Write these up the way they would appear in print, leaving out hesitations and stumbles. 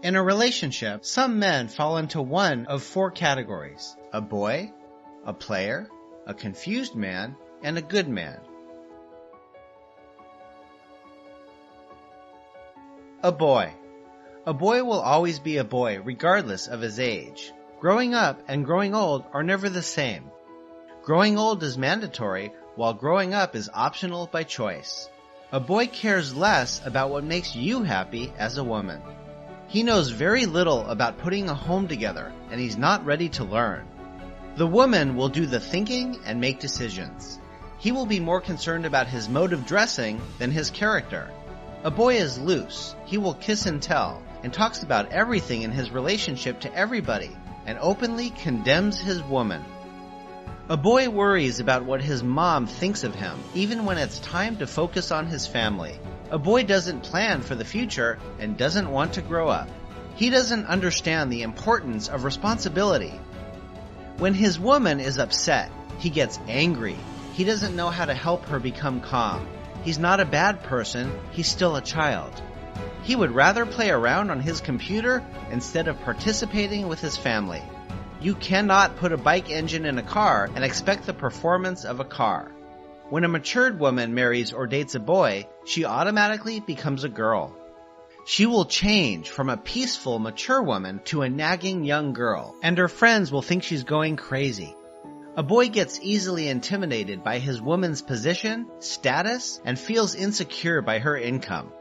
In a relationship, some men fall into one of four categories: a boy, a player, a confused man, and a good man. A boy. A boy will always be a boy regardless of his age. Growing up and growing old are never the same. Growing old is mandatory, while growing up is optional by choice. A boy cares less about what makes you happy as a woman. He knows very little about putting a home together, and he's not ready to learn. The woman will do the thinking and make decisions. He will be more concerned about his mode of dressing than his character. A boy is loose. He will kiss and tell, and talks about everything in his relationship to everybody, and openly condemns his woman. A boy worries about what his mom thinks of him, even when it's time to focus on his family. A boy doesn't plan for the future and doesn't want to grow up. He doesn't understand the importance of responsibility. When his woman is upset, he gets angry. He doesn't know how to help her become calm. He's not a bad person, he's still a child. He would rather play around on his computer instead of participating with his family. You cannot put a bike engine in a car and expect the performance of a car. When a matured woman marries or dates a boy, she automatically becomes a girl. She will change from a peaceful, mature woman to a nagging young girl, and her friends will think she's going crazy. A boy gets easily intimidated by his woman's position, status, and feels insecure by her income.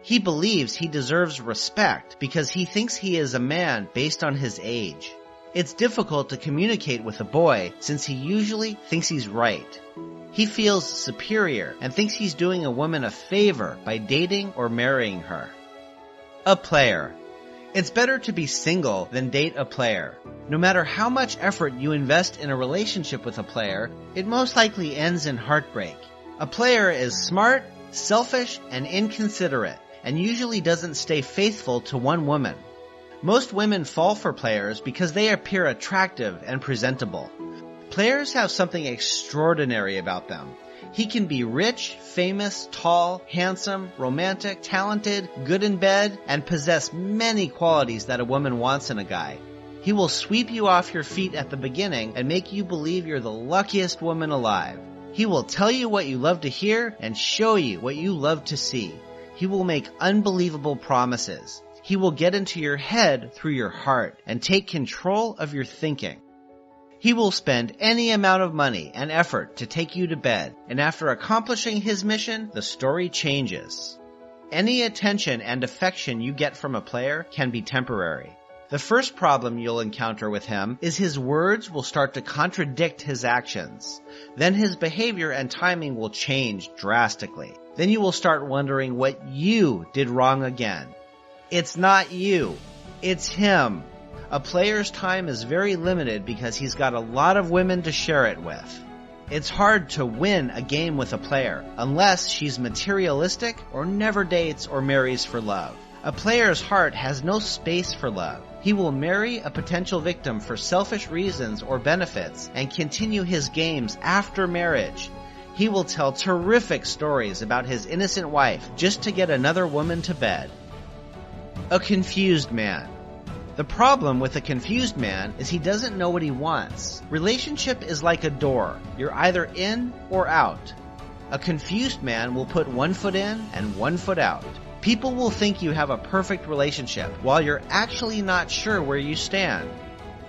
He believes he deserves respect because he thinks he is a man based on his age. It's difficult to communicate with a boy since he usually thinks he's right. He feels superior and thinks he's doing a woman a favor by dating or marrying her. A player. It's better to be single than date a player. No matter how much effort you invest in a relationship with a player, it most likely ends in heartbreak. A player is smart, selfish, and inconsiderate, and usually doesn't stay faithful to one woman. Most women fall for players because they appear attractive and presentable. Players have something extraordinary about them. He can be rich, famous, tall, handsome, romantic, talented, good in bed, and possess many qualities that a woman wants in a guy. He will sweep you off your feet at the beginning and make you believe you're the luckiest woman alive. He will tell you what you love to hear and show you what you love to see. He will make unbelievable promises. He will get into your head through your heart and take control of your thinking. He will spend any amount of money and effort to take you to bed, and after accomplishing his mission, the story changes. Any attention and affection you get from a player can be temporary. The first problem you'll encounter with him is his words will start to contradict his actions. Then his behavior and timing will change drastically. Then you will start wondering what you did wrong again. It's not you. It's him. A player's time is very limited because he's got a lot of women to share it with. It's hard to win a game with a player unless she's materialistic or never dates or marries for love. A player's heart has no space for love. He will marry a potential victim for selfish reasons or benefits and continue his games after marriage. He will tell terrific stories about his innocent wife just to get another woman to bed. A confused man. The problem with a confused man is he doesn't know what he wants. Relationship is like a door. You're either in or out. A confused man will put one foot in and one foot out. People will think you have a perfect relationship while you're actually not sure where you stand.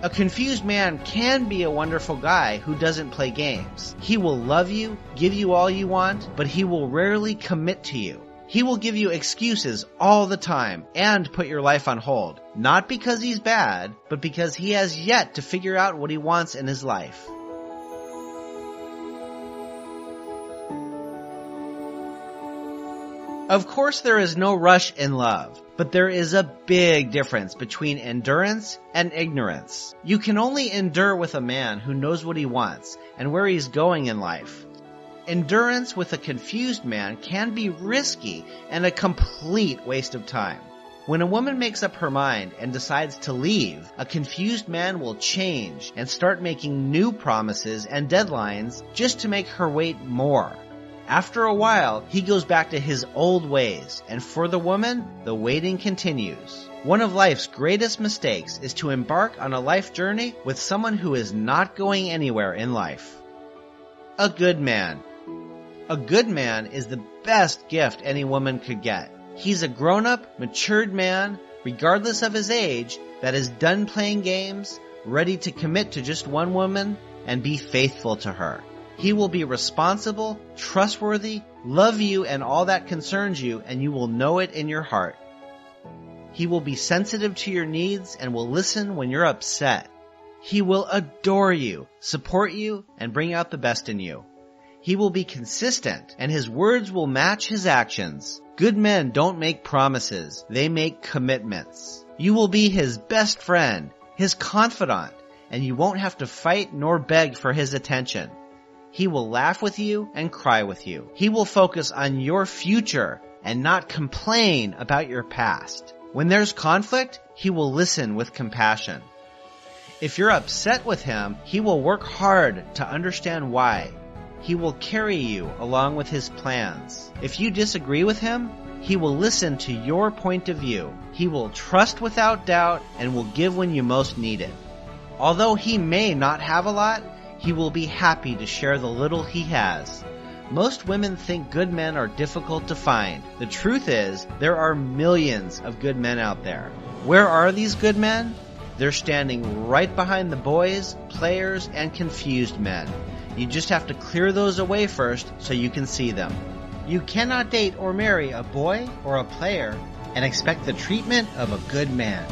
A confused man can be a wonderful guy who doesn't play games. He will love you, give you all you want, but he will rarely commit to you. He will give you excuses all the time and put your life on hold. Not because he's bad, but because he has yet to figure out what he wants in his life. Of course, there is no rush in love, but there is a big difference between endurance and ignorance. You can only endure with a man who knows what he wants and where he's going in life. Endurance with a confused man can be risky and a complete waste of time. When a woman makes up her mind and decides to leave, a confused man will change and start making new promises and deadlines just to make her wait more. After a while, he goes back to his old ways, and for the woman, the waiting continues. One of life's greatest mistakes is to embark on a life journey with someone who is not going anywhere in life. A good man. A good man is the best gift any woman could get. He's a grown-up, matured man, regardless of his age, that is done playing games, ready to commit to just one woman, and be faithful to her. He will be responsible, trustworthy, love you and all that concerns you, and you will know it in your heart. He will be sensitive to your needs and will listen when you're upset. He will adore you, support you, and bring out the best in you. He will be consistent, and his words will match his actions. Good men don't make promises, they make commitments. You will be his best friend, his confidant, and you won't have to fight nor beg for his attention. He will laugh with you and cry with you. He will focus on your future and not complain about your past. When there's conflict, he will listen with compassion. If you're upset with him, he will work hard to understand why. He will carry you along with his plans. If you disagree with him, he will listen to your point of view. He will trust without doubt and will give when you most need it. Although he may not have a lot, he will be happy to share the little he has. Most women think good men are difficult to find. The truth is, there are millions of good men out there. Where are these good men? They're standing right behind the boys, players, and confused men. You just have to clear those away first so you can see them. You cannot date or marry a boy or a player and expect the treatment of a good man.